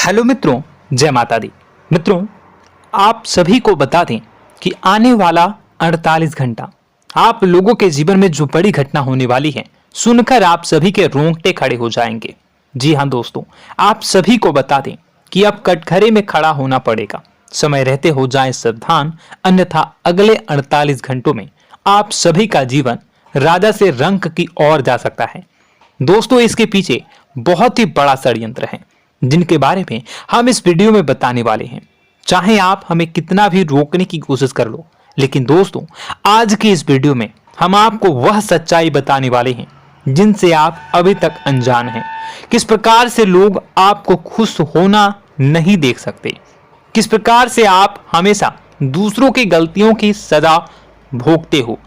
Hello मित्रों, जय माता दी। मित्रों, आप सभी को बता दें कि आने वाला 48 घंटा आप लोगों के जीवन में जो बड़ी घटना होने वाली है, सुनकर आप सभी के रोंगटे खड़े हो जाएंगे। जी हाँ दोस्तों, आप सभी को बता दें कि अब कटघरे में खड़ा होना पड़ेगा। समय रहते हो जाए सावधान, अन्यथा अगले 48 घंटों में आप सभी का जीवन राजा से रंक की ओर जा सकता है। दोस्तों, इसके पीछे बहुत ही बड़ा षड्यंत्र है जिनके बारे में हम इस वीडियो में बताने वाले हैं। चाहे आप हमें कितना भी रोकने की कोशिश कर लो, लेकिन दोस्तों आज की इस वीडियो में हम आपको वह सच्चाई बताने वाले हैं जिनसे आप अभी तक अनजान हैं। किस प्रकार से लोग आपको खुश होना नहीं देख सकते, किस प्रकार से आप हमेशा दूसरों की गलतियों की सजा भोगते हो,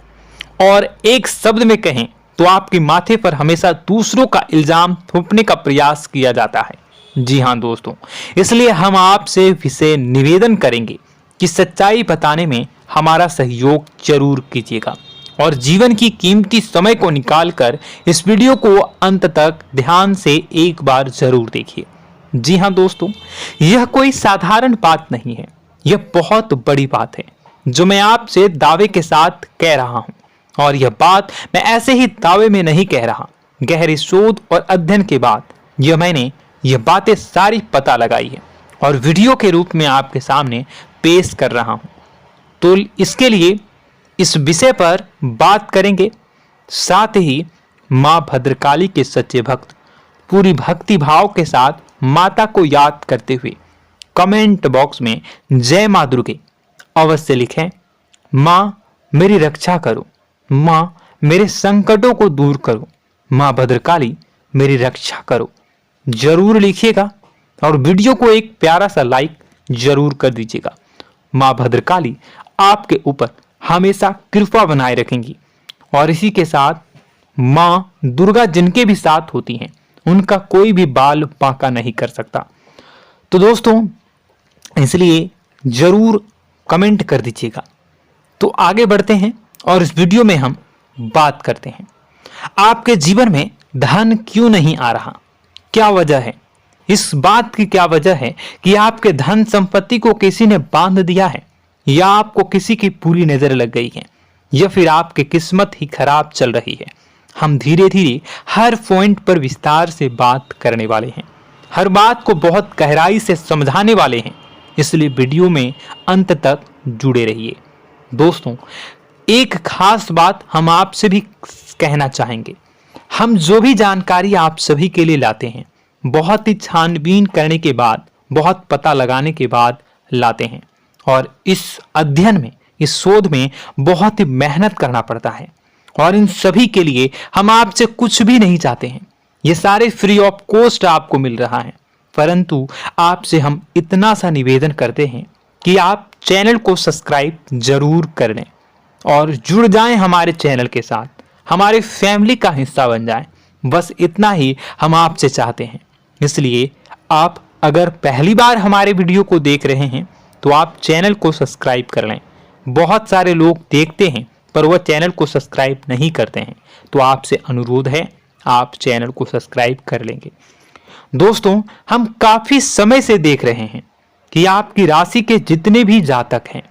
और एक शब्द में कहें तो आपके माथे पर हमेशा दूसरों का इल्जाम थोपने का प्रयास किया जाता है। जी हाँ दोस्तों, इसलिए हम आपसे विशेष निवेदन करेंगे कि सच्चाई बताने में हमारा सहयोग जरूर कीजिएगा और जीवन की कीमती समय को निकालकर इस वीडियो को अंत तक ध्यान से एक बार जरूर देखिए। जी हाँ दोस्तों, यह कोई साधारण बात नहीं है, यह बहुत बड़ी बात है जो मैं आपसे दावे के साथ कह रहा हूं। और यह बात मैं ऐसे ही दावे में नहीं कह रहा, गहरी शोध और अध्ययन के बाद मैंने यह बातें सारी पता लगाई है और वीडियो के रूप में आपके सामने पेश कर रहा हूं। तो इसके लिए इस विषय पर बात करेंगे। साथ ही मां भद्रकाली के सच्चे भक्त पूरी भक्ति भाव के साथ माता को याद करते हुए कमेंट बॉक्स में जय मां दुर्गे अवश्य लिखें। मां मेरी रक्षा करो, मां मेरे संकटों को दूर करो, मां भद्रकाली मेरी रक्षा करो, जरूर लिखिएगा और वीडियो को एक प्यारा सा लाइक जरूर कर दीजिएगा। मां भद्रकाली आपके ऊपर हमेशा कृपा बनाए रखेंगी और इसी के साथ मां दुर्गा जिनके भी साथ होती हैं उनका कोई भी बाल बांका नहीं कर सकता। तो दोस्तों, इसलिए जरूर कमेंट कर दीजिएगा। तो आगे बढ़ते हैं और इस वीडियो में हम बात करते हैं, आपके जीवन में धन क्यों नहीं आ रहा, क्या वजह है। इस बात की क्या वजह है कि आपके धन संपत्ति को किसी ने बांध दिया है, या आपको किसी की पूरी नजर लग गई है, या फिर आपकी किस्मत ही खराब चल रही है। हम धीरे धीरे हर पॉइंट पर विस्तार से बात करने वाले हैं, हर बात को बहुत गहराई से समझाने वाले हैं, इसलिए वीडियो में अंत तक जुड़े रहिए। दोस्तों, एक खास बात हम आपसे भी कहना चाहेंगे, हम जो भी जानकारी आप सभी के लिए लाते हैं बहुत ही छानबीन करने के बाद, बहुत पता लगाने के बाद लाते हैं, और इस अध्ययन में, इस शोध में बहुत ही मेहनत करना पड़ता है। और इन सभी के लिए हम आपसे कुछ भी नहीं चाहते हैं, ये सारे फ्री ऑफ कॉस्ट आपको मिल रहा है, परंतु आपसे हम इतना सा निवेदन करते हैं कि आप चैनल को सब्सक्राइब जरूर कर लें और जुड़ जाएं हमारे चैनल के साथ, हमारे फैमिली का हिस्सा बन जाएं। बस इतना ही हम आपसे चाहते हैं। इसलिए आप अगर पहली बार हमारे वीडियो को देख रहे हैं तो आप चैनल को सब्सक्राइब कर लें। बहुत सारे लोग देखते हैं पर वह चैनल को सब्सक्राइब नहीं करते हैं, तो आपसे अनुरोध है आप चैनल को सब्सक्राइब कर लेंगे। दोस्तों, हम काफी समय से देख रहे हैं कि आपकी राशि के जितने भी जातक हैं,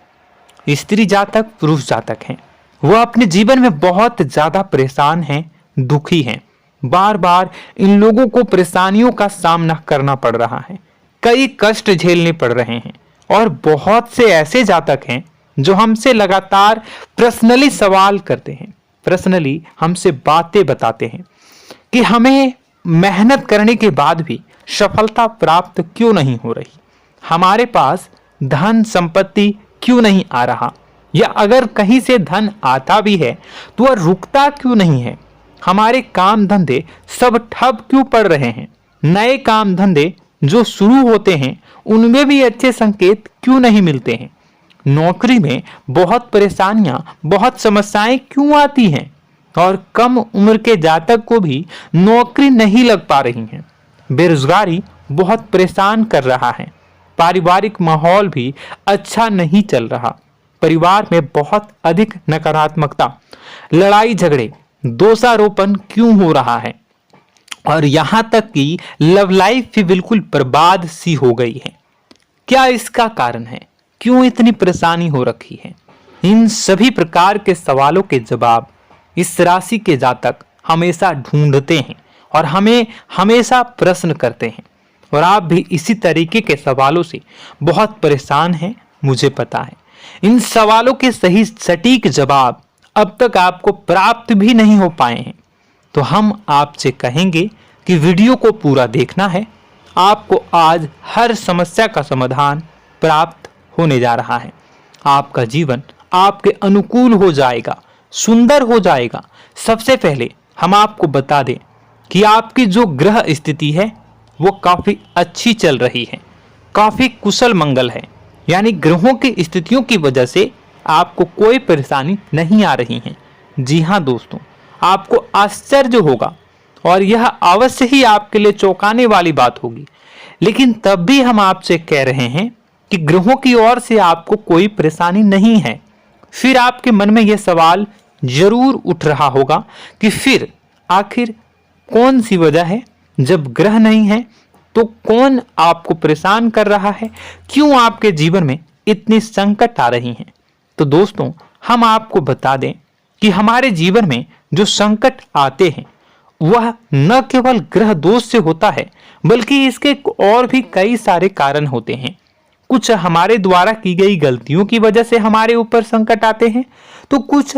स्त्री जातक, पुरुष जातक हैं, वह अपने जीवन में बहुत ज्यादा परेशान हैं, दुखी हैं। बार बार इन लोगों को परेशानियों का सामना करना पड़ रहा है, कई कष्ट झेलने पड़ रहे हैं, और बहुत से ऐसे जातक हैं जो हमसे लगातार पर्सनली सवाल करते हैं, पर्सनली हमसे बातें बताते हैं कि हमें मेहनत करने के बाद भी सफलता प्राप्त क्यों नहीं हो रही, हमारे पास धन संपत्ति क्यों नहीं आ रहा, या अगर कहीं से धन आता भी है तो वह रुकता क्यों नहीं है, हमारे काम धंधे सब ठप क्यों पड़ रहे हैं, नए काम धंधे जो शुरू होते हैं उनमें भी अच्छे संकेत क्यों नहीं मिलते हैं, नौकरी में बहुत परेशानियां, बहुत समस्याएं क्यों आती हैं, और कम उम्र के जातक को भी नौकरी नहीं लग पा रही है, बेरोजगारी बहुत परेशान कर रहा है, पारिवारिक माहौल भी अच्छा नहीं चल रहा, परिवार में बहुत अधिक नकारात्मकता, लड़ाई झगड़े, दोषारोपण क्यों हो रहा है, और यहां तक कि लव लाइफ भी बिल्कुल बर्बाद सी हो गई है। क्या इसका कारण है? क्यों इतनी परेशानी हो रखी है? इन सभी प्रकार के सवालों के जवाब इस राशि के जातक हमेशा ढूंढते हैं और हमें हमेशा प्रश्न करते हैं। और आप भी इसी तरीके के सवालों से बहुत परेशान हैं, मुझे पता है। इन सवालों के सही सटीक जवाब अब तक आपको प्राप्त भी नहीं हो पाए हैं, तो हम आपसे कहेंगे कि वीडियो को पूरा देखना है। आपको आज हर समस्या का समाधान प्राप्त होने जा रहा है। आपका जीवन आपके अनुकूल हो जाएगा, सुंदर हो जाएगा। सबसे पहले हम आपको बता दें कि आपकी जो ग्रह स्थिति है वो काफी अच्छी चल रही है, काफी कुशल मंगल है। यानी ग्रहों की स्थितियों की वजह से आपको कोई परेशानी नहीं आ रही है। जी हाँ दोस्तों, आपको आश्चर्य होगा और यह अवश्य ही आपके लिए चौंकाने वाली बात होगी, लेकिन तब भी हम आपसे कह रहे हैं कि ग्रहों की ओर से आपको कोई परेशानी नहीं है। फिर आपके मन में यह सवाल जरूर उठ रहा होगा कि फिर आखिर कौन सी वजह है? जब ग्रह नहीं है तो कौन आपको परेशान कर रहा है? क्यों आपके जीवन में इतनी संकट आ रही हैं? तो दोस्तों, हम आपको बता दें कि हमारे जीवन में जो संकट आते हैं वह न केवल ग्रह दोष से होता है, बल्कि इसके और भी कई सारे कारण होते हैं। कुछ हमारे द्वारा की गई गलतियों की वजह से हमारे ऊपर संकट आते हैं, तो कुछ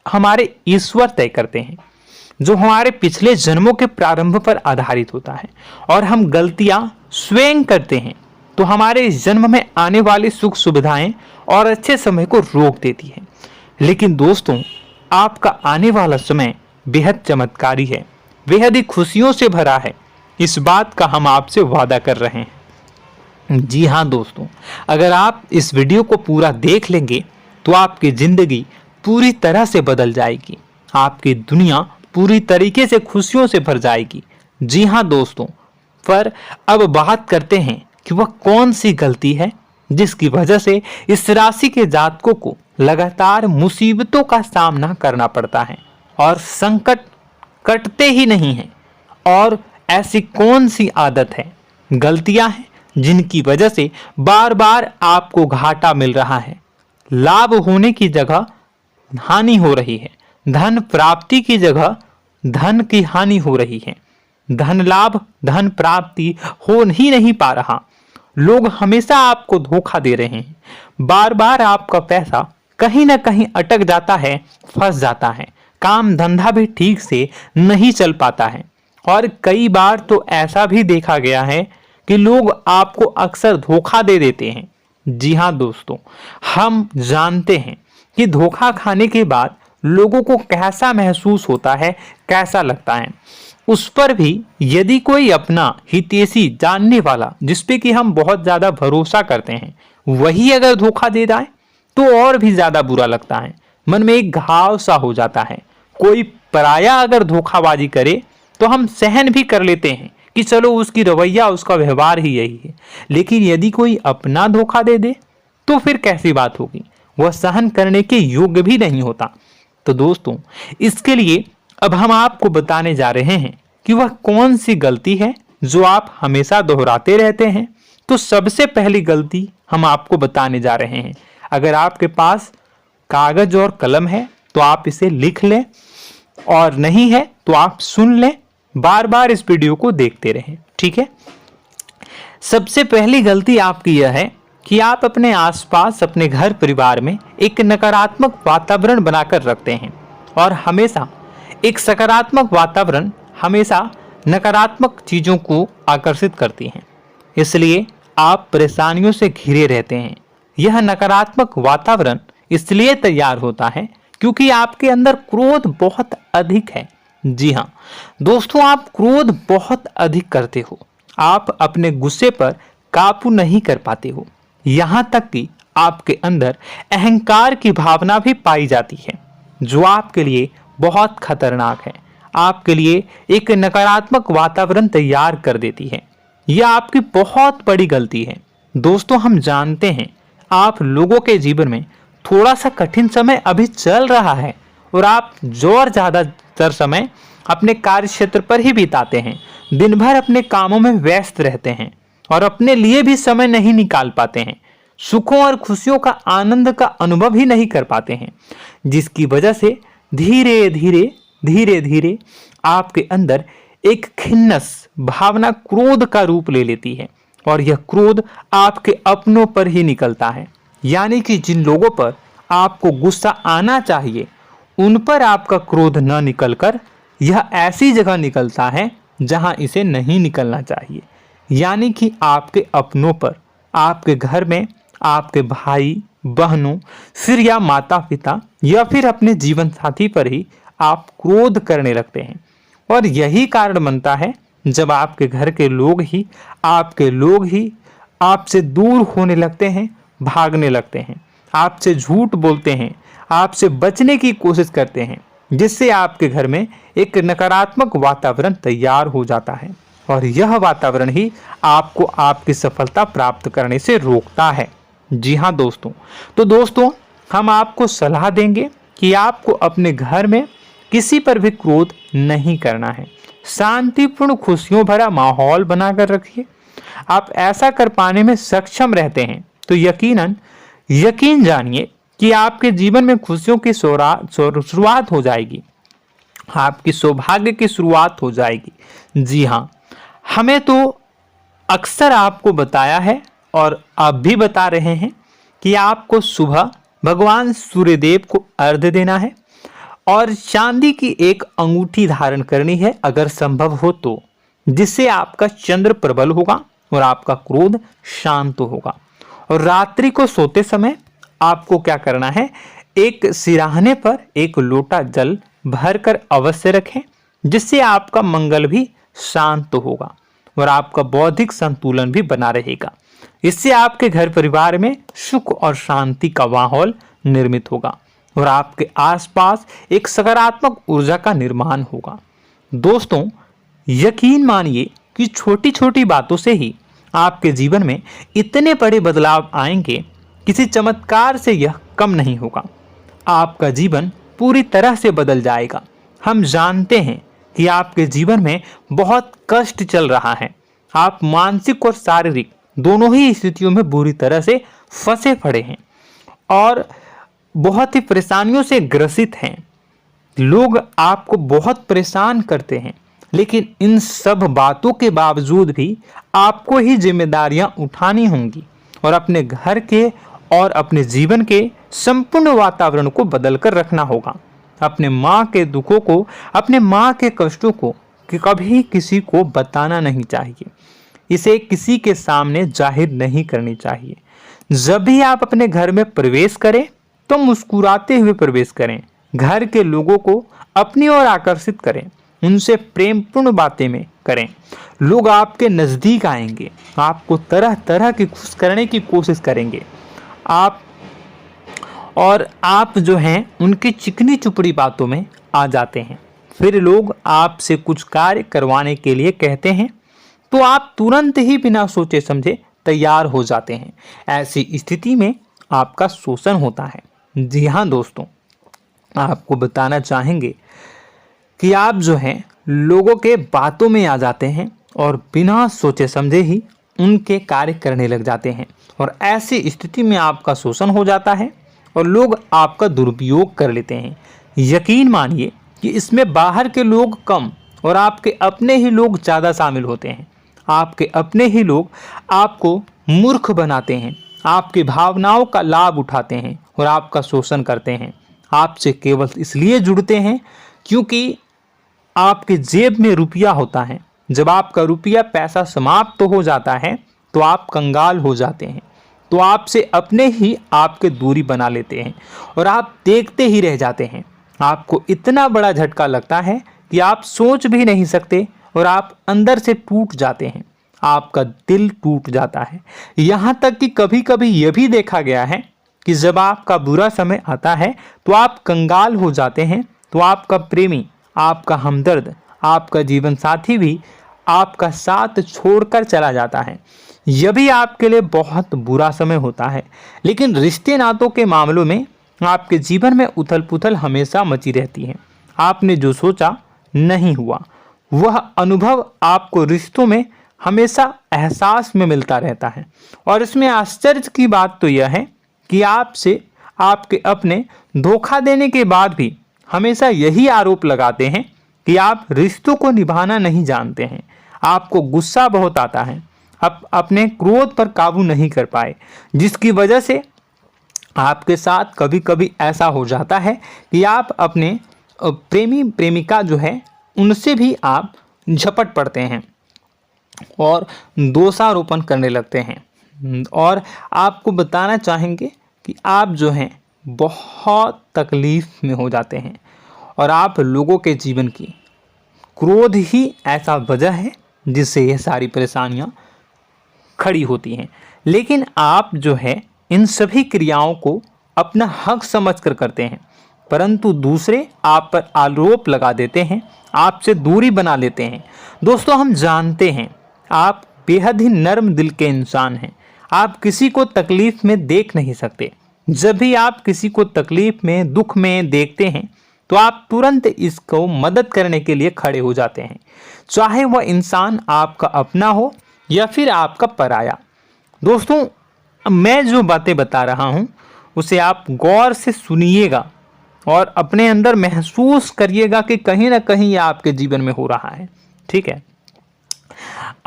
हमारे ईश्वर तय करते हैं, जो हमारे पिछले जन्मों के प्रारंभ पर आधारित होता है। और हम गलतियां स्वयं करते हैं तो हमारे इस जन्म में आने वाली सुख सुविधाएं और अच्छे समय को रोक देती है। लेकिन दोस्तों, आपका आने वाला समय बेहद चमत्कारी है, बेहद ही खुशियों से भरा है। इस बात का हम आपसे वादा कर रहे हैं। जी हाँ दोस्तों, अगर आप इस वीडियो को पूरा देख लेंगे तो आपकी जिंदगी पूरी तरह से बदल जाएगी, आपकी दुनिया पूरी तरीके से खुशियों से भर जाएगी। जी हाँ दोस्तों, पर अब बात करते हैं कि वह कौन सी गलती है जिसकी वजह से इस राशि के जातकों को लगातार मुसीबतों का सामना करना पड़ता है और संकट कटते ही नहीं हैं। और ऐसी कौन सी आदत है, गलतियां हैं जिनकी वजह से बार बार आपको घाटा मिल रहा है, लाभ होने की जगह हानि हो रही है, धन प्राप्ति की जगह धन की हानि हो रही है, धन लाभ धन प्राप्ति हो ही नहीं पा रहा, लोग हमेशा आपको धोखा दे रहे हैं, बार बार आपका पैसा कहीं ना कहीं अटक जाता है, फंस जाता है, काम धंधा भी ठीक से नहीं चल पाता है। और कई बार तो ऐसा भी देखा गया है कि लोग आपको अक्सर धोखा दे देते हैं। जी हाँ दोस्तों, हम जानते हैं कि धोखा खाने के बाद लोगों को कैसा महसूस होता है, कैसा लगता है। उस पर भी यदि कोई अपना हितैषी जानने वाला, जिसपे कि हम बहुत ज्यादा भरोसा करते हैं, वही अगर धोखा दे जाए तो और भी ज्यादा बुरा लगता है, मन में एक घाव सा हो जाता है। कोई पराया अगर धोखाबाजी करे तो हम सहन भी कर लेते हैं कि चलो उसकी रवैया, उसका व्यवहार ही यही है। लेकिन यदि कोई अपना धोखा दे दे तो फिर कैसी बात होगी, वह सहन करने के योग्य भी नहीं होता। तो दोस्तों, इसके लिए अब हम आपको बताने जा रहे हैं कि वह कौन सी गलती है जो आप हमेशा दोहराते रहते हैं। तो सबसे पहली गलती हम आपको बताने जा रहे हैं। अगर आपके पास कागज और कलम है तो आप इसे लिख लें, और नहीं है तो आप सुन लें, बार बार इस वीडियो को देखते रहें, ठीक है। सबसे पहली गलती आपकी यह है कि आप अपने आसपास, अपने घर परिवार में एक नकारात्मक वातावरण बनाकर रखते हैं, और हमेशा एक सकारात्मक वातावरण हमेशा नकारात्मक चीजों को आकर्षित करती हैं। इसलिए आप परेशानियों से घिरे रहते हैं। यह नकारात्मक वातावरण इसलिए तैयार होता है क्योंकि आपके अंदर क्रोध बहुत अधिक है। जी हाँ दोस्तों, आप क्रोध बहुत अधिक करते हो, आप अपने गुस्से पर काबू नहीं कर पाते हो, यहाँ तक कि आपके अंदर अहंकार की भावना भी पाई जाती है, जो आपके लिए बहुत खतरनाक है, आपके लिए एक नकारात्मक वातावरण तैयार कर देती है। यह आपकी बहुत बड़ी गलती है। दोस्तों, हम जानते हैं आप लोगों के जीवन में थोड़ा सा कठिन समय अभी चल रहा है, और आप और ज्यादातर समय अपने कार्य क्षेत्र पर ही बिताते हैं, दिन भर अपने कामों में व्यस्त रहते हैं और अपने लिए भी समय नहीं निकाल पाते हैं, सुखों और खुशियों का आनंद का अनुभव ही नहीं कर पाते हैं, जिसकी वजह से धीरे धीरे धीरे धीरे आपके अंदर एक खिन्नस भावना क्रोध का रूप ले लेती है और यह क्रोध आपके अपनों पर ही निकलता है। यानी कि जिन लोगों पर आपको गुस्सा आना चाहिए उन पर आपका क्रोध न निकलकर यह ऐसी जगह निकलता है जहां इसे नहीं निकलना चाहिए। यानी कि आपके अपनों पर, आपके घर में आपके भाई बहनों, फिर या माता पिता या फिर अपने जीवन साथी पर ही आप क्रोध करने लगते हैं। और यही कारण बनता है जब आपके घर के लोग ही आपसे दूर होने लगते हैं, भागने लगते हैं, आपसे झूठ बोलते हैं, आपसे बचने की कोशिश करते हैं, जिससे आपके घर में एक नकारात्मक वातावरण तैयार हो जाता है और यह वातावरण ही आपको आपकी सफलता प्राप्त करने से रोकता है। जी हाँ दोस्तों, तो दोस्तों हम आपको सलाह देंगे कि आपको अपने घर में किसी पर भी क्रोध नहीं करना है। शांतिपूर्ण खुशियों भरा माहौल बनाकर रखिए। आप ऐसा कर पाने में सक्षम रहते हैं तो यकीन जानिए कि आपके जीवन में खुशियों की शुरुआत हो जाएगी, आपकी सौभाग्य की शुरुआत हो जाएगी। जी हाँ, हमें तो अक्सर आपको बताया है और आप भी बता रहे हैं कि आपको सुबह भगवान सूर्यदेव को अर्घ्य देना है और चांदी की एक अंगूठी धारण करनी है अगर संभव हो तो, जिससे आपका चंद्र प्रबल होगा और आपका क्रोध शांत होगा। और रात्रि को सोते समय आपको क्या करना है, एक सिराहने पर एक लोटा जल भरकर अवश्य रखें, जिससे आपका मंगल भी शांत होगा और आपका बौद्धिक संतुलन भी बना रहेगा। इससे आपके घर परिवार में सुख और शांति का माहौल निर्मित होगा और आपके आसपास एक सकारात्मक ऊर्जा का निर्माण होगा। दोस्तों यकीन मानिए कि छोटी छोटी बातों से ही आपके जीवन में इतने बड़े बदलाव आएंगे, किसी चमत्कार से यह कम नहीं होगा। आपका जीवन पूरी तरह से बदल जाएगा। हम जानते हैं कि आपके जीवन में बहुत कष्ट चल रहा है, आप मानसिक और शारीरिक दोनों ही स्थितियों में बुरी तरह से फंसे पड़े हैं और बहुत ही परेशानियों से ग्रसित हैं। लोग आपको बहुत परेशान करते हैं, लेकिन इन सब बातों के बावजूद भी आपको ही जिम्मेदारियां उठानी होंगी और अपने घर के और अपने जीवन के संपूर्ण वातावरण को बदलकर रखना होगा। अपने माँ के दुखों को, अपने माँ के कष्टों को कभी किसी को बताना नहीं चाहिए, इसे किसी के सामने जाहिर नहीं करनी चाहिए। जब भी आप अपने घर में प्रवेश करें तो मुस्कुराते हुए प्रवेश करें, घर के लोगों को अपनी ओर आकर्षित करें, उनसे प्रेमपूर्ण बातें में करें। लोग आपके नज़दीक आएंगे, आपको तरह तरह की खुश करने की कोशिश करेंगे। आप जो हैं उनकी चिकनी चुपड़ी बातों में आ जाते हैं। फिर लोग आपसे कुछ कार्य करवाने के लिए कहते हैं तो आप तुरंत ही बिना सोचे समझे तैयार हो जाते हैं। ऐसी स्थिति में आपका शोषण होता है। जी हाँ दोस्तों, आपको बताना चाहेंगे कि आप जो हैं लोगों के बातों में आ जाते हैं और बिना सोचे समझे ही उनके कार्य करने लग जाते हैं और ऐसी स्थिति में आपका शोषण हो जाता है और लोग आपका दुरुपयोग कर लेते हैं। यकीन मानिए कि इसमें बाहर के लोग कम और आपके अपने ही लोग ज़्यादा शामिल होते हैं। आपके अपने ही लोग आपको मूर्ख बनाते हैं, आपकी भावनाओं का लाभ उठाते हैं और आपका शोषण करते हैं। आपसे केवल इसलिए जुड़ते हैं क्योंकि आपके जेब में रुपया होता है। जब आपका रुपया पैसा समाप्त हो जाता है तो आप कंगाल हो जाते हैं, तो आपसे अपने ही आपके दूरी बना लेते हैं और आप देखते ही रह जाते हैं। आपको इतना बड़ा झटका लगता है कि आप सोच भी नहीं सकते और आप अंदर से टूट जाते हैं, आपका दिल टूट जाता है। यहाँ तक कि कभी कभी यह भी देखा गया है कि जब आपका बुरा समय आता है तो आप कंगाल हो जाते हैं, तो आपका प्रेमी, आपका हमदर्द, आपका जीवन साथी भी आपका साथ छोड़कर चला जाता है। यह भी आपके लिए बहुत बुरा समय होता है। लेकिन रिश्ते नातों के मामलों में आपके जीवन में उथल पुथल हमेशा मची रहती है। आपने जो सोचा नहीं हुआ। वह अनुभव आपको रिश्तों में हमेशा एहसास में मिलता रहता है। और इसमें आश्चर्य की बात तो यह है कि आपसे आपके अपने धोखा देने के बाद भी हमेशा यही आरोप लगाते हैं कि आप रिश्तों को निभाना नहीं जानते हैं। आपको गुस्सा बहुत आता है, आप अपने क्रोध पर काबू नहीं कर पाए, जिसकी वजह से आपके साथ कभी कभी ऐसा हो जाता है कि आप अपने प्रेमी प्रेमिका जो है उनसे भी आप झपट पड़ते हैं और दोषारोपण करने लगते हैं। और आपको बताना चाहेंगे कि आप जो हैं बहुत तकलीफ में हो जाते हैं और आप लोगों के जीवन की क्रोध ही ऐसा वजह है जिससे यह सारी परेशानियां खड़ी होती हैं। लेकिन आप जो है इन सभी क्रियाओं को अपना हक समझकर करते हैं, परंतु दूसरे आप पर आरोप लगा देते हैं, आपसे दूरी बना लेते हैं। दोस्तों, हम जानते हैं आप बेहद ही नर्म दिल के इंसान हैं। आप किसी को तकलीफ में देख नहीं सकते। जब भी आप किसी को तकलीफ में, दुख में देखते हैं तो आप तुरंत इसको मदद करने के लिए खड़े हो जाते हैं, चाहे वह इंसान आपका अपना हो या फिर आपका पराया। दोस्तों, मैं जो बातें बता रहा हूं उसे आप गौर से सुनिएगा और अपने अंदर महसूस करिएगा कि कहीं ना कहीं यह आपके जीवन में हो रहा है। ठीक है,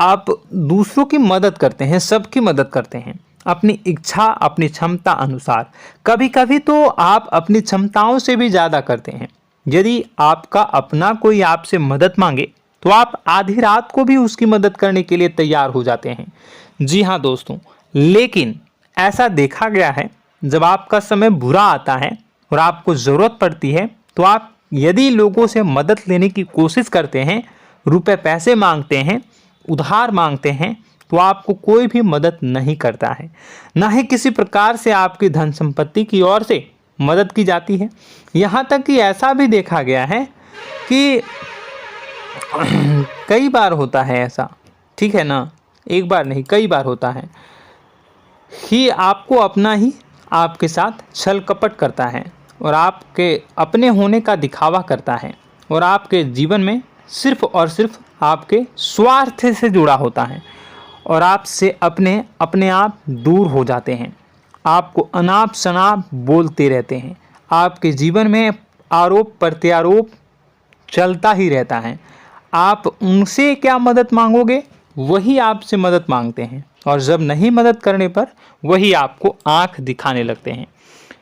आप दूसरों की मदद करते हैं, सबकी मदद करते हैं अपनी इच्छा, अपनी क्षमता अनुसार। कभी कभी तो आप अपनी क्षमताओं से भी ज़्यादा करते हैं। यदि आपका अपना कोई आपसे मदद मांगे तो आप आधी रात को भी उसकी मदद करने के लिए तैयार हो जाते हैं। जी हाँ दोस्तों, लेकिन ऐसा देखा गया है जब आपका समय बुरा आता है और आपको ज़रूरत पड़ती है तो आप यदि लोगों से मदद लेने की कोशिश करते हैं, रुपए पैसे मांगते हैं, उधार मांगते हैं, तो आपको कोई भी मदद नहीं करता है। ना ही किसी प्रकार से आपकी धन संपत्ति की ओर से मदद की जाती है। यहाँ तक कि ऐसा भी देखा गया है कि कई बार होता है ऐसा, ठीक है ना, एक बार नहीं कई बार होता है कि आपको अपना ही आपके साथ छल कपट करता है और आपके अपने होने का दिखावा करता है और आपके जीवन में सिर्फ और सिर्फ आपके स्वार्थ से जुड़ा होता है और आपसे अपने आप दूर हो जाते हैं। आपको अनाप शनाप बोलते रहते हैं। आपके जीवन में आरोप प्रत्यारोप चलता ही रहता है। आप उनसे क्या मदद मांगोगे, वही आपसे मदद मांगते हैं और जब नहीं मदद करने पर वही आपको आंख दिखाने लगते हैं।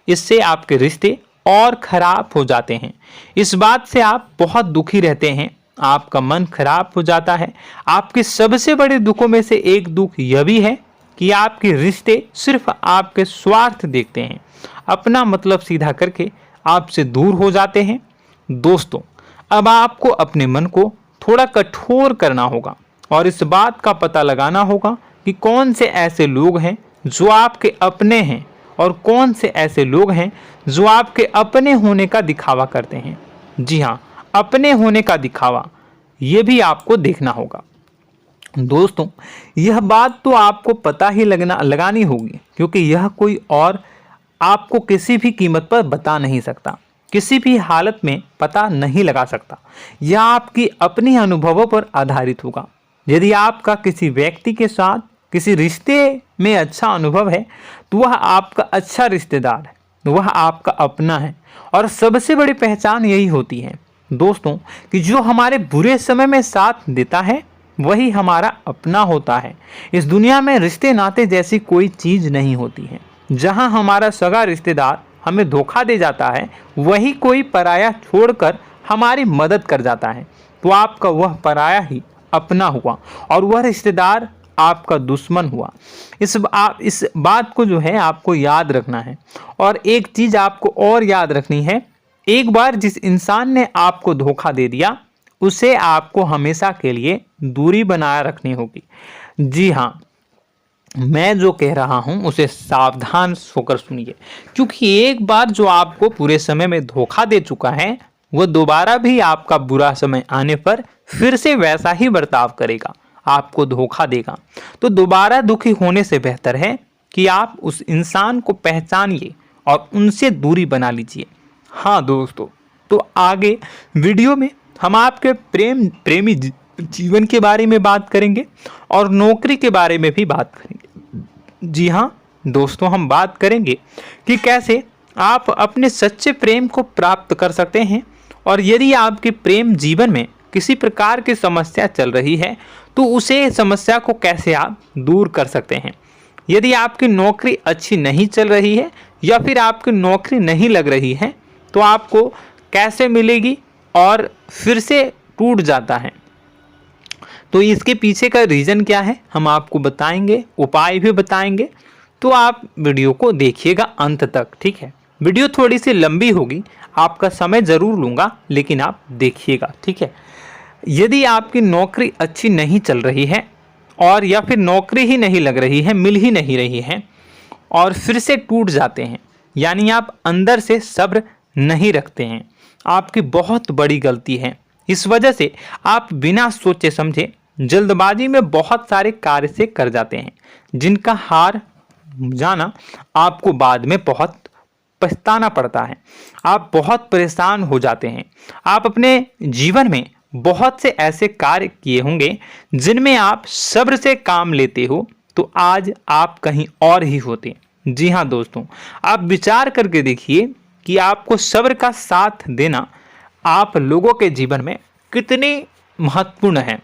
इससे आपके रिश्ते और खराब हो जाते हैं। इस बात से आप बहुत दुखी रहते हैं, आपका मन खराब हो जाता है। आपके सबसे बड़े दुखों में से एक दुख यह भी है कि आपके रिश्ते सिर्फ आपके स्वार्थ देखते हैं, अपना मतलब सीधा करके आपसे दूर हो जाते हैं। दोस्तों, अब आपको अपने मन को थोड़ा कठोर करना होगा और इस बात का पता लगाना होगा कि कौन से ऐसे लोग हैं जो आपके अपने हैं और कौन से ऐसे लोग हैं जो आपके अपने होने का दिखावा करते हैं। जी हाँ, अपने होने का दिखावा, ये भी आपको देखना होगा। दोस्तों, यह बात तो आपको पता ही लगानी होगी, क्योंकि यह कोई और आपको किसी भी कीमत पर बता नहीं सकता, किसी भी हालत में पता नहीं लगा सकता। यह आपकी अपनी अनुभवों पर आधारित होगा। यदि आपका किसी व्यक्ति के साथ किसी रिश्ते में अच्छा अनुभव है तो वह आपका अच्छा रिश्तेदार है, वह आपका अपना है। और सबसे बड़ी पहचान यही होती है दोस्तों कि जो हमारे बुरे समय में साथ देता है वही हमारा अपना होता है। इस दुनिया में रिश्ते नाते जैसी कोई चीज़ नहीं होती है। जहां हमारा सगा रिश्तेदार हमें धोखा दे जाता है, वही कोई पराया छोड़कर हमारी मदद कर जाता है, तो आपका वह पराया ही अपना हुआ और वह रिश्तेदार आपका दुश्मन हुआ। इस बात को जो है आपको याद रखना है। और एक चीज़ आपको और याद रखनी है, एक बार जिस इंसान ने आपको धोखा दे दिया उसे आपको हमेशा के लिए दूरी बनाए रखनी होगी। जी हाँ, मैं जो कह रहा हूं उसे सावधान होकर सुनिए, क्योंकि एक बार जो आपको पूरे समय में धोखा दे चुका है वह दोबारा भी आपका बुरा समय आने पर फिर से वैसा ही बर्ताव करेगा, आपको धोखा देगा। तो दोबारा दुखी होने से बेहतर है कि आप उस इंसान को पहचानिए और उनसे दूरी बना लीजिए। हाँ दोस्तों, तो आगे वीडियो में हम आपके प्रेमी जीवन के बारे में बात करेंगे और नौकरी के बारे में भी बात करेंगे। जी हाँ दोस्तों, हम बात करेंगे कि कैसे आप अपने सच्चे प्रेम को प्राप्त कर सकते हैं, और यदि आपके प्रेम जीवन में किसी प्रकार की समस्या चल रही है तो उसे समस्या को कैसे आप दूर कर सकते हैं। यदि आपकी नौकरी अच्छी नहीं चल रही है या फिर आपकी नौकरी नहीं लग रही है तो आपको कैसे मिलेगी और फिर से टूट जाता है, तो इसके पीछे का रीज़न क्या है हम आपको बताएंगे, उपाय भी बताएंगे। तो आप वीडियो को देखिएगा अंत तक, ठीक है। वीडियो थोड़ी सी लंबी होगी, आपका समय ज़रूर लूँगा, लेकिन आप देखिएगा, ठीक है। यदि आपकी नौकरी अच्छी नहीं चल रही है और या फिर नौकरी ही नहीं लग रही है, मिल ही नहीं रही है और फिर से टूट जाते हैं, यानी आप अंदर से सब्र नहीं रखते हैं, आपकी बहुत बड़ी गलती है। इस वजह से आप बिना सोचे समझे जल्दबाजी में बहुत सारे कार्य से कर जाते हैं, जिनका हार जाना आपको बाद में बहुत पछताना पड़ता है। आप बहुत परेशान हो जाते हैं। आप अपने जीवन में बहुत से ऐसे कार्य किए होंगे जिनमें आप सब्र से काम लेते हो, तो आज आप कहीं और ही होते। जी हाँ दोस्तों, आप विचार करके देखिए कि आपको सब्र का साथ देना आप लोगों के जीवन में कितने महत्वपूर्ण है।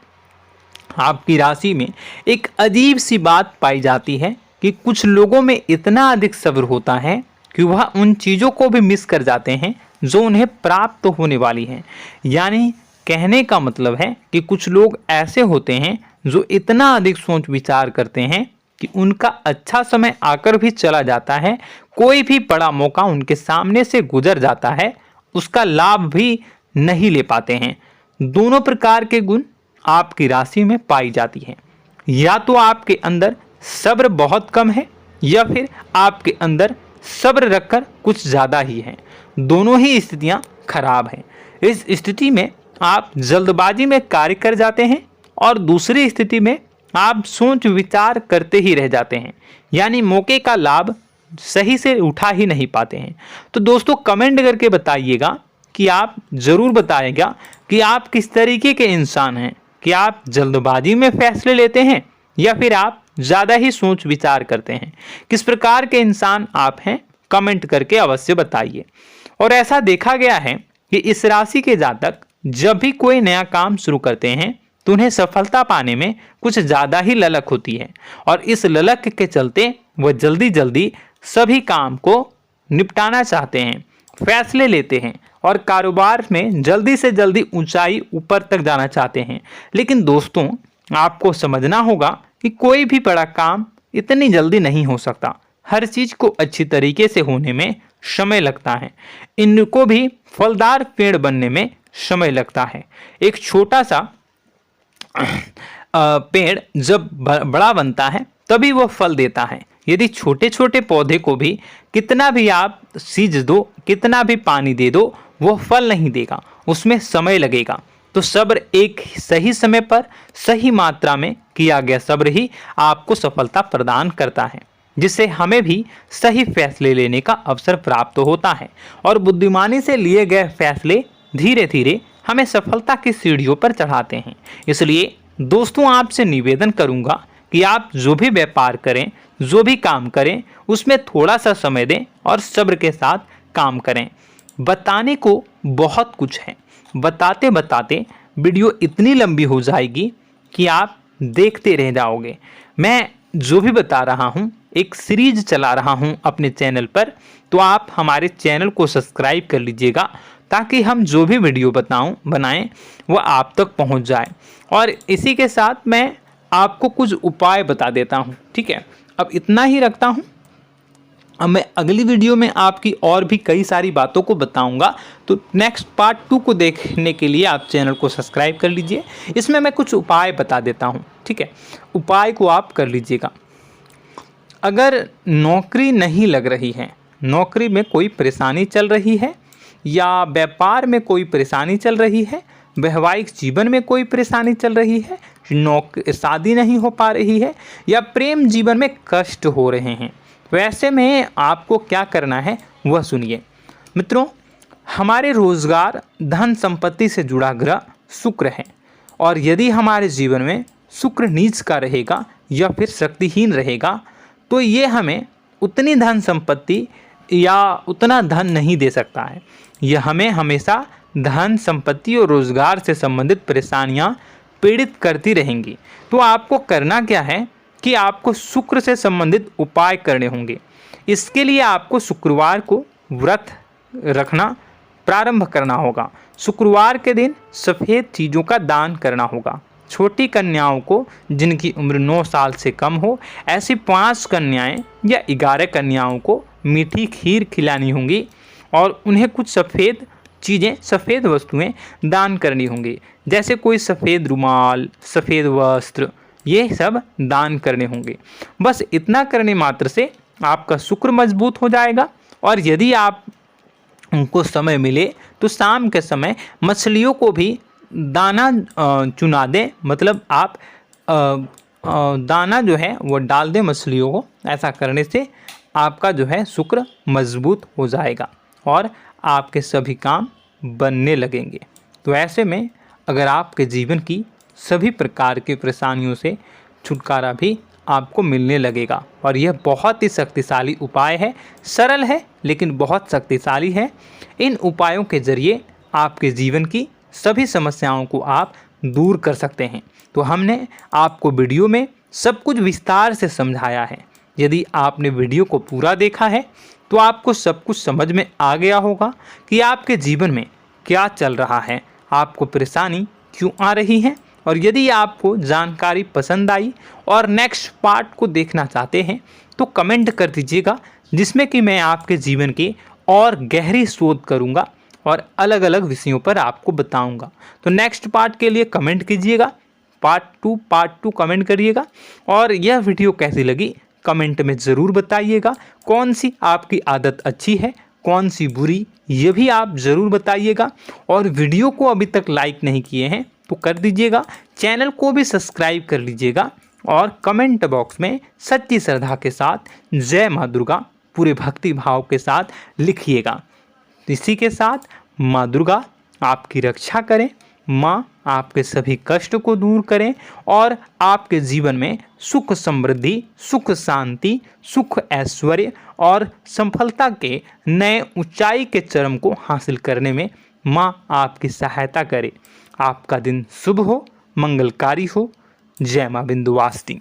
आपकी राशि में एक अजीब सी बात पाई जाती है कि कुछ लोगों में इतना अधिक सब्र होता है कि वह उन चीज़ों को भी मिस कर जाते हैं जो उन्हें प्राप्त होने वाली हैं। यानी कहने का मतलब है कि कुछ लोग ऐसे होते हैं जो इतना अधिक सोच विचार करते हैं कि उनका अच्छा समय आकर भी चला जाता है, कोई भी बड़ा मौका उनके सामने से गुजर जाता है, उसका लाभ भी नहीं ले पाते हैं। दोनों प्रकार के गुण आपकी राशि में पाई जाती हैं। या तो आपके अंदर सब्र बहुत कम है या फिर आपके अंदर सब्र रखकर कुछ ज़्यादा ही है। दोनों ही स्थितियाँ खराब हैं। इस स्थिति में आप जल्दबाजी में कार्य कर जाते हैं और दूसरी स्थिति में आप सोच विचार करते ही रह जाते हैं, यानी मौके का लाभ सही से उठा ही नहीं पाते हैं। तो दोस्तों कमेंट करके बताइएगा कि आप ज़रूर बताइएगा कि आप किस तरीके के इंसान हैं, कि आप जल्दबाजी में फैसले लेते हैं या फिर आप ज़्यादा ही सोच विचार करते हैं। किस प्रकार के इंसान आप हैं, कमेंट करके अवश्य बताइए। और ऐसा देखा गया है कि इस राशि के जातक जब भी कोई नया काम शुरू करते हैं तो उन्हें सफलता पाने में कुछ ज़्यादा ही ललक होती है, और इस ललक के चलते वह जल्दी जल्दी सभी काम को निपटाना चाहते हैं, फैसले लेते हैं और कारोबार में जल्दी से जल्दी ऊंचाई ऊपर तक जाना चाहते हैं। लेकिन दोस्तों आपको समझना होगा कि कोई भी बड़ा काम इतनी जल्दी नहीं हो सकता। हर चीज़ को अच्छी तरीके से होने में समय लगता है। इनको भी फलदार पेड़ बनने में समय लगता है। एक छोटा सा पेड़ जब बड़ा बनता है तभी वो फल देता है। यदि छोटे छोटे पौधे को भी कितना भी आप सींच दो, कितना भी पानी दे दो, वो फल नहीं देगा, उसमें समय लगेगा। तो सब्र एक सही समय पर सही मात्रा में किया गया सब्र ही आपको सफलता प्रदान करता है, जिससे हमें भी सही फैसले लेने का अवसर प्राप्त होता है और बुद्धिमानी से लिए गए फैसले धीरे धीरे हमें सफलता की सीढ़ियों पर चढ़ाते हैं। इसलिए दोस्तों आपसे निवेदन करूंगा कि आप जो भी व्यापार करें, जो भी काम करें, उसमें थोड़ा सा समय दें और सब्र के साथ काम करें। बताने को बहुत कुछ है, बताते बताते वीडियो इतनी लंबी हो जाएगी कि आप देखते रह जाओगे। मैं जो भी बता रहा हूँ एक सीरीज चला रहा हूँ अपने चैनल पर, तो आप हमारे चैनल को सब्सक्राइब कर लीजिएगा ताकि हम जो भी वीडियो बनाएं वो आप तक पहुँच जाए। और इसी के साथ मैं आपको कुछ उपाय बता देता हूँ, ठीक है। अब इतना ही रखता हूँ। अब मैं अगली वीडियो में आपकी और भी कई सारी बातों को बताऊंगा, तो नेक्स्ट पार्ट 2 को देखने के लिए आप चैनल को सब्सक्राइब कर लीजिए। इसमें मैं कुछ उपाय बता देता हूं, ठीक है। उपाय को आप कर लीजिएगा। अगर नौकरी नहीं लग रही है, नौकरी में कोई परेशानी चल रही है, या व्यापार में कोई परेशानी चल रही है, वैवाहिक जीवन में कोई परेशानी चल रही है, शादी नहीं हो पा रही है, या प्रेम जीवन में कष्ट हो रहे हैं, वैसे में आपको क्या करना है वह सुनिए। मित्रों, हमारे रोजगार धन संपत्ति से जुड़ा ग्रह शुक्र है, और यदि हमारे जीवन में शुक्र नीच का रहेगा या फिर शक्तिहीन रहेगा तो ये हमें उतनी धन संपत्ति या उतना धन नहीं दे सकता है। यह हमें हमेशा धन संपत्ति और रोजगार से संबंधित परेशानियां पीड़ित करती रहेंगी। तो आपको करना क्या है कि आपको शुक्र से संबंधित उपाय करने होंगे। इसके लिए आपको शुक्रवार को व्रत रखना प्रारंभ करना होगा। शुक्रवार के दिन सफ़ेद चीज़ों का दान करना होगा। छोटी कन्याओं को जिनकी उम्र 9 साल से कम हो, ऐसी 5 कन्याएं या 11 कन्याओं को मीठी खीर खिलानी होंगी और उन्हें कुछ सफ़ेद चीज़ें, सफ़ेद वस्तुएं दान करनी होंगी, जैसे कोई सफ़ेद रुमाल, सफ़ेद वस्त्र, ये सब दान करने होंगे। बस इतना करने मात्र से आपका शुक्र मजबूत हो जाएगा। और यदि आप उनको समय मिले तो शाम के समय मछलियों को भी दाना चुना दें, मतलब आप दाना जो है वो डाल दें मछलियों को। ऐसा करने से आपका जो है शुक्र मजबूत हो जाएगा और आपके सभी काम बनने लगेंगे। तो ऐसे में अगर आपके जीवन की सभी प्रकार की परेशानियों से छुटकारा भी आपको मिलने लगेगा। और यह बहुत ही शक्तिशाली उपाय है, सरल है लेकिन बहुत शक्तिशाली है। इन उपायों के ज़रिए आपके जीवन की सभी समस्याओं को आप दूर कर सकते हैं। तो हमने आपको वीडियो में सब कुछ विस्तार से समझाया है। यदि आपने वीडियो को पूरा देखा है तो आपको सब कुछ समझ में आ गया होगा कि आपके जीवन में क्या चल रहा है, आपको परेशानी क्यों आ रही है। और यदि आपको जानकारी पसंद आई और नेक्स्ट पार्ट को देखना चाहते हैं तो कमेंट कर दीजिएगा, जिसमें कि मैं आपके जीवन की और गहरी शोध करूंगा और अलग अलग विषयों पर आपको बताऊंगा। तो नेक्स्ट पार्ट के लिए कमेंट कीजिएगा, पार्ट टू कमेंट करिएगा। और यह वीडियो कैसी लगी कमेंट में ज़रूर बताइएगा। कौन सी आपकी आदत अच्छी है, कौन सी बुरी, ये भी आप ज़रूर बताइएगा। और वीडियो को अभी तक लाइक नहीं किए हैं तो कर दीजिएगा, चैनल को भी सब्सक्राइब कर लीजिएगा और कमेंट बॉक्स में सच्ची श्रद्धा के साथ जय माँ दुर्गा पूरे भक्ति भाव के साथ लिखिएगा। इसी के साथ माँ दुर्गा आपकी रक्षा करें, माँ आपके सभी कष्ट को दूर करें और आपके जीवन में सुख समृद्धि, सुख शांति, सुख ऐश्वर्य और सफलता के नए ऊंचाई के चरम को हासिल करने में माँ आपकी सहायता करे। आपका दिन शुभ हो, मंगलकारी हो। जय माँ विंध्यवासिनी।